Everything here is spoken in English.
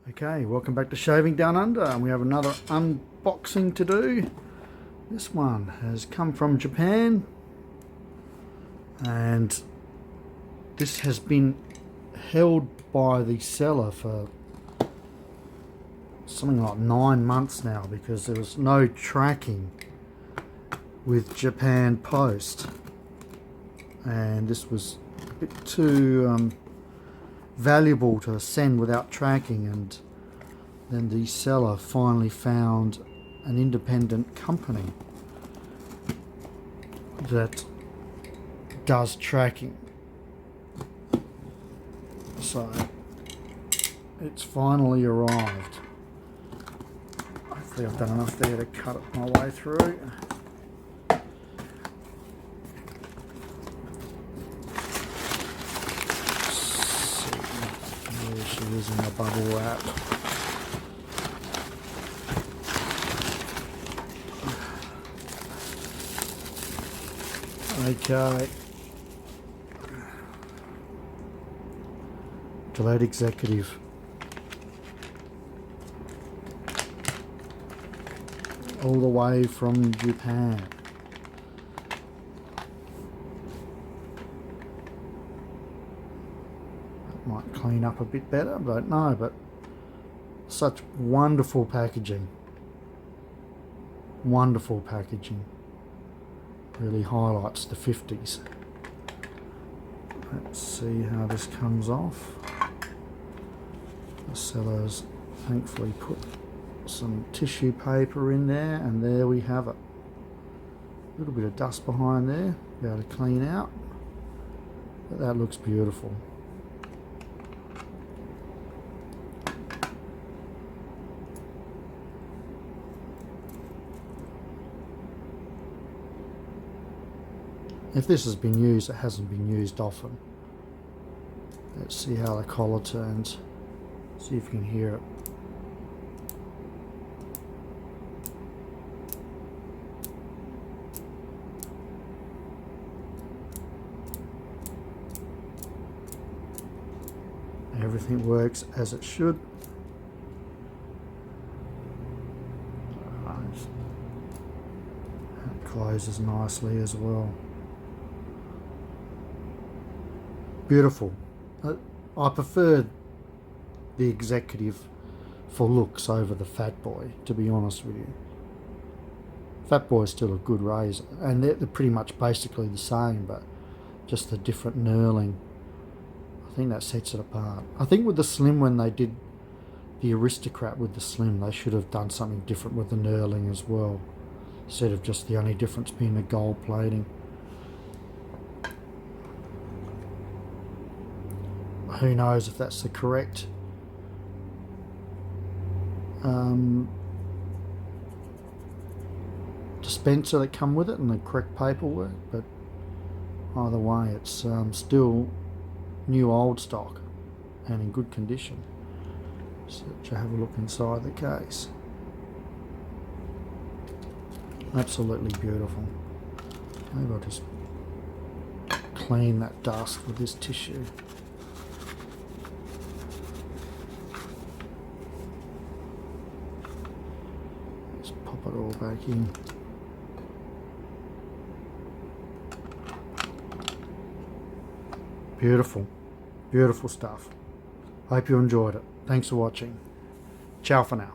Okay, welcome back to Shaving Down Under, and we have another unboxing to do. This one has come from Japan, and this has been held by the seller for something like 9 months now because there was no tracking with Japan Post, and this was a bit too valuable to send without tracking, and then the seller finally found an independent company that does tracking. So it's finally arrived. Hopefully I've done enough there to cut it my way through. She is in the bubble wrap. Okay. Gillette Executive. All the way from Japan. Might clean up a bit better, I don't know, but such wonderful packaging. Wonderful packaging. Really highlights the 50s. Let's see how this comes off. The seller's thankfully put some tissue paper in there, and there we have it. A little bit of dust behind there, be able to clean out, but that looks beautiful. If this has been used, it hasn't been used often. Let's see how the collar turns. See if you can hear it. Everything works as it should. It closes nicely as well. Beautiful. I prefer the Executive for looks over the Fat Boy, to be honest with you. Fat Boy is still a good razor, and they're pretty much basically the same, but just a different knurling. I think that sets it apart. I think with the Slim, when they did the Aristocrat with the Slim, they should have done something different with the knurling as well, instead of just the only difference being the gold plating. Who knows if that's the correct dispenser that come with it and the correct paperwork, but either way it's still new old stock and in good condition. So let's have a look inside the case. Absolutely beautiful. Maybe I'll just clean that dust with this tissue. Pop it all back in. Beautiful, beautiful stuff. Hope you enjoyed it. Thanks for watching. Ciao for now.